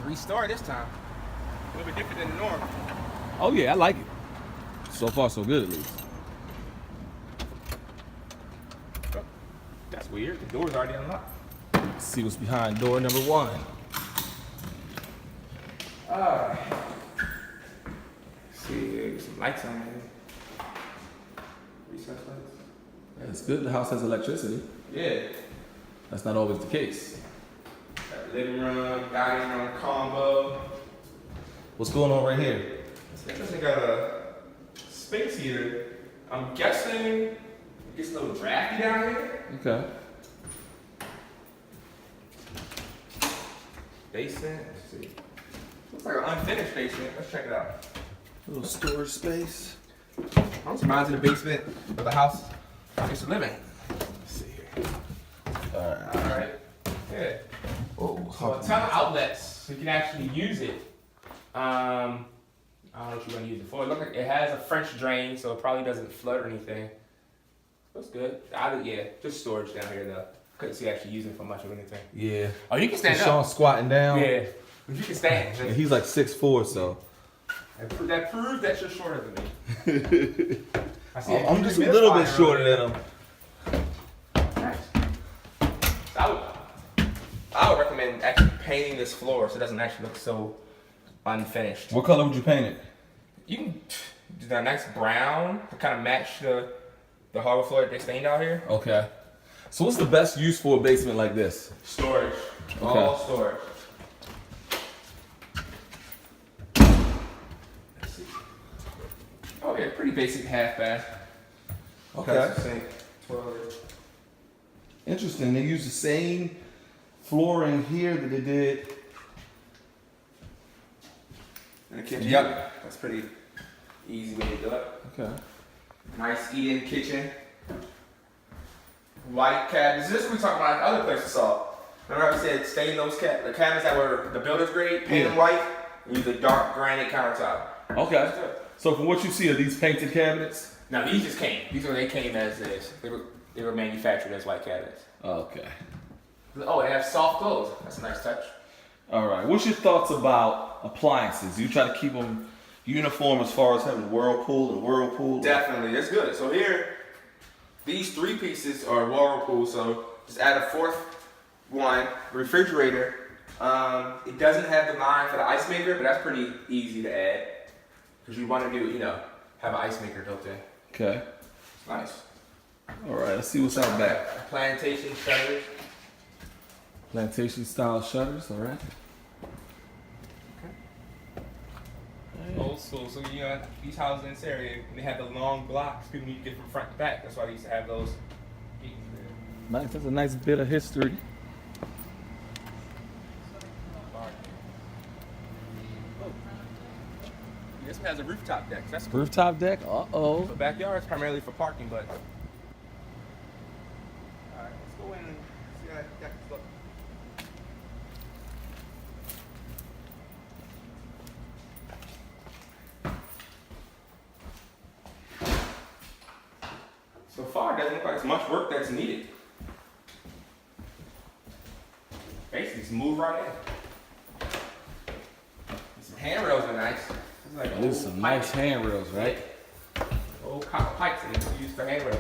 Three-star this time. A little bit different than the norm. Oh yeah, I like it. So far, so good at least. Oh, that's weird. The door's already unlocked. Let's see what's behind door number 1. See, some lights on there. Recess lights. Yeah, it's good the house has electricity. Yeah. That's not always the case. Got the living room, dining room combo. What's going on right here? This thing got a space heater. I'm guessing it gets a little drafty down here. Okay. Basement. Let's see. Looks like an unfinished basement. Let's check it out. A little storage space. I'm surprised in the basement of the house. It's a living. Let's see here. Alright. Yeah. Oh, So a ton of outlets, so you can actually use it. I don't know what you're gonna use it for. It looks like it has a French drain, so it probably doesn't flood or anything. Looks good. Yeah, just storage down here though. Couldn't see actually using it for much of anything. yeah. Oh, you can stand Sean up. squatting down. Yeah, you can stand. And he's like 6'4", so. That proves that you're shorter than me. I see I'm just a little bit shorter than him. Nice. So I would recommend actually painting this floor so it doesn't actually look so unfinished. What color would you paint it? You can do a nice brown to kind of match the hardwood floor that they stained out here. Okay. So what's the best use for a basement like this? Storage. Okay. All storage. Let's see. Oh yeah, pretty basic half bath. Okay. Sink, toilet. Interesting. They use the same flooring here that they did. In the kitchen. Yep. That's pretty easy way to do it. Okay. Nice eat-in kitchen. White cabinets. This is what we talked about at other places saw. Remember I said stain those the cabinets that were the builder's grade, painted white, and use a dark granite countertop. Okay. So from what you see, are these painted cabinets? No, these just came. They came as is. They were manufactured as white cabinets. Okay. Oh, they have soft clothes. That's a nice touch. All right. What's your thoughts about appliances? You try to keep them uniform as far as having a whirlpool. Definitely, it's good. So here, these 3 pieces are Whirlpool. So just add a 4th one, refrigerator. It doesn't have the line for the ice maker, but that's pretty easy to add because you want to do, have an ice maker built in. Okay. It's nice. All right. Let's see what's out back. Plantation shutters. Plantation style shutters. All right. Old school. So these houses in this area, they have the long blocks. People need to get from front to back. That's why they used to have those. Nice. That's a nice bit of history. This one has a rooftop deck. That's cool. Rooftop deck. Uh-oh. The backyard is primarily for parking, but. Alright, let's go in and see how that deck looks. So far, it doesn't look like there's much work that's needed. Basically, just move right in. Some handrails are nice. Like There's some nice handrails, right? Old copper pipes that they use for handrails.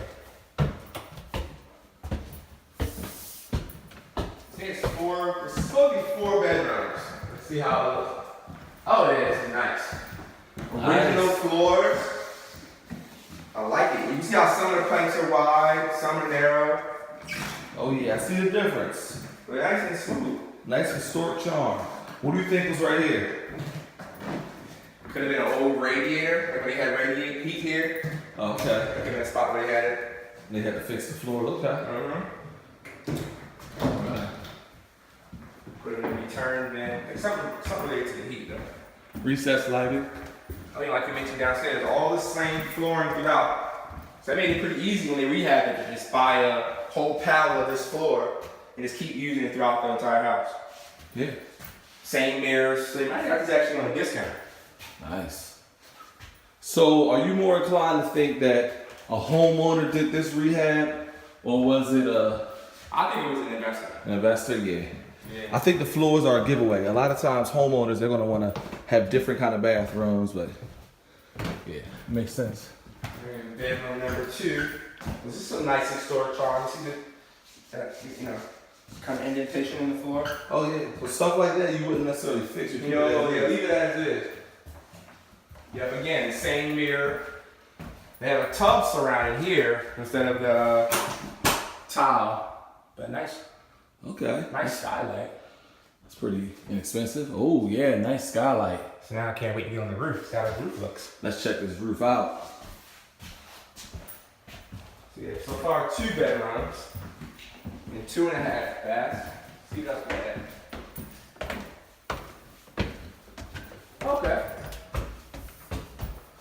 It's supposed to be 4 bedrooms. Let's see how it looks. Oh, it is nice. Original floors. I like it. You see how some of the planks are wide, some are narrow. Oh yeah, I see the difference. But nice and smooth. Nice historic charm. What do you think was right here? Could have been an old radiator, like when they had radiator heat here. Okay. Could have been a spot where they had it. They had to fix the floor. Okay. Right. Could have been returned in. Something related to the heat though. Recessed lighting. I mean, like you mentioned downstairs, all the same flooring throughout. So that made it pretty easy when they rehab it to just buy a whole pallet of this floor and just keep using it throughout the entire house. Yeah. Same mirrors. So I think it's actually on a discount. Nice. So are you more inclined to think that a homeowner did this rehab, or was it I think it was an investment. an investor? Yeah. I think the floors are a giveaway. A lot of times homeowners, they're gonna wanna have different kind of bathrooms, but yeah, makes sense. And bedroom number 2. This is some nice historic charm. See that, you know, kind of indentation in the floor. Oh yeah, so stuff like that you wouldn't necessarily fix. You know, yeah, leave it as is. Yep, again, same mirror. They have a tub surrounded here instead of the tile, but nice. Okay. Nice skylight. That's pretty inexpensive. Oh yeah, nice skylight. So now I can't wait to get on the roof. See how the roof looks. Let's check this roof out. So yeah, so far 2 bedrooms and 2.5 baths. See, that's bad. Okay.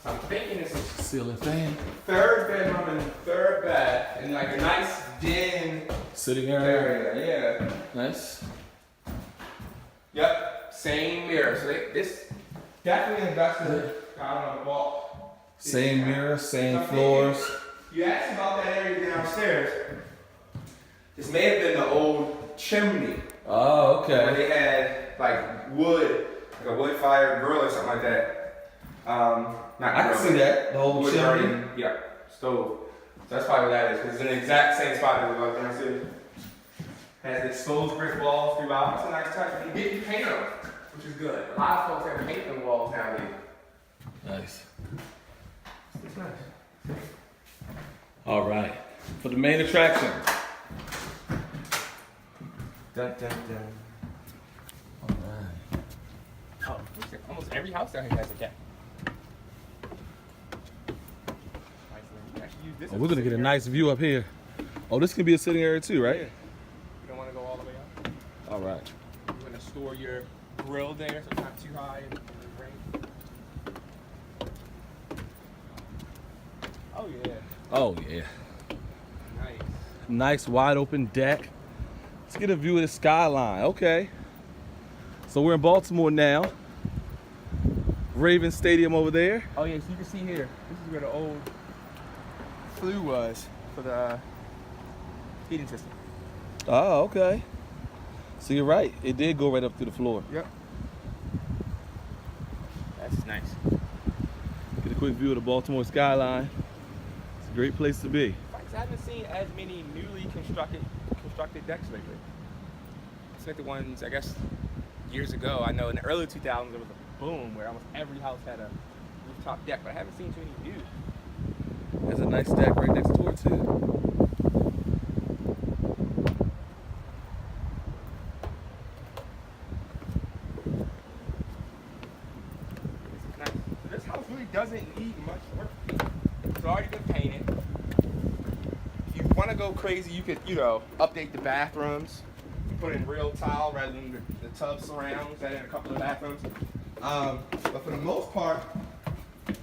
So I'm thinking this is Ceiling fan. 3rd bedroom and 3rd bath and like a nice den Sitting area. area. Yeah. Nice. Yep. Same mirror. So this definitely invested out on the wall. Same mirror, same floors. You asked about that area downstairs. This may have been the old chimney Oh, where okay. they had like wood, like a wood fire grill or something like that. Not I can grill, see that. The whole wood chimney. burning, yeah, stove. So that's probably what that is, because it's in the exact same spot that we was downstairs. Has exposed brick walls throughout. It's a nice touch. You get your paint on, which is good. A lot of folks have paint on walls nowadays. Nice. It's nice. All right. For the main attraction. Dun, dun, dun. All right. Oh, almost every house down here has a cat. Oh, we're gonna get a nice view up here. Oh, this can be a sitting area too, right? Yeah. You don't want to go all the way up. All right. You're going to store your grill there so it's not too high in the rain. Oh, yeah. Oh yeah. Nice. Nice wide open deck. Let's get a view of the skyline. Okay. So we're in Baltimore now. Ravens Stadium over there. Oh, yeah, so you can see here. This is where the old flue was for the heating system. Oh, okay. So you're right. It did go right up through the floor. Yep. That's nice. Get a quick view of the Baltimore skyline. It's a great place to be. I haven't seen as many newly constructed decks lately. It's like the ones, I guess, years ago. I know in the early 2000s there was a boom where almost every house had a rooftop deck, but I haven't seen too many new. There's a nice deck right next door too. Nice. So this house really doesn't need much work. It's already been painted. If you want to go crazy, you could, you know, update the bathrooms. Put in real tile rather than the tub surrounds. Add in a couple of bathrooms. But for the most part,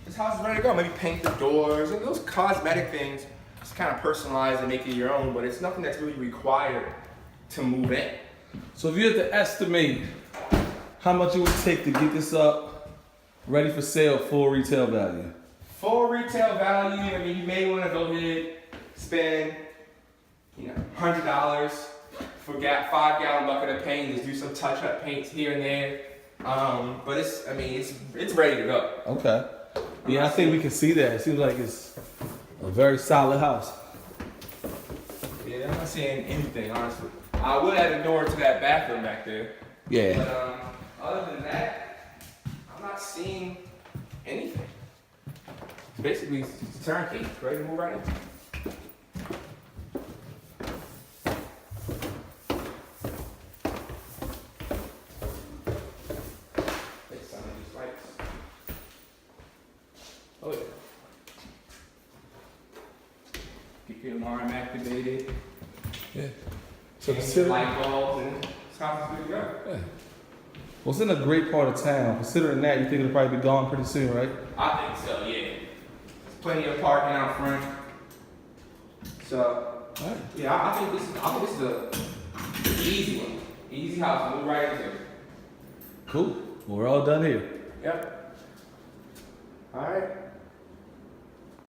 this house is ready to go. Maybe paint the doors and those cosmetic things. Just kind of personalize and make it your own. But it's nothing that's really required to move in. So if you had to estimate how much it would take to get this up, ready for sale, full retail value. Full retail value. I mean, you may want to go ahead, spend, you know, $100 for 5-gallon bucket of paint. Just do some touch-up paints here and there. But it's, I mean, it's ready to go. Okay. Yeah, I think we can see that. It seems like it's a very solid house. Yeah, I'm not seeing anything, honestly. I would add a door to that bathroom back there. Yeah. But other than that, I'm not seeing anything. It's basically it's turnkey, ready to move right in. Oh yeah. Get your alarm activated. Yeah. So Change consider, the light bulbs and this house is good to go. yeah. Well, it's in a great part of town. Considering that, you think it'll probably be gone pretty soon, right? I think so, yeah. There's plenty of parking out front. So All right. yeah, I think this is a easy one. Easy house to move right into. Cool. Well, we're all done here. Yep. All right.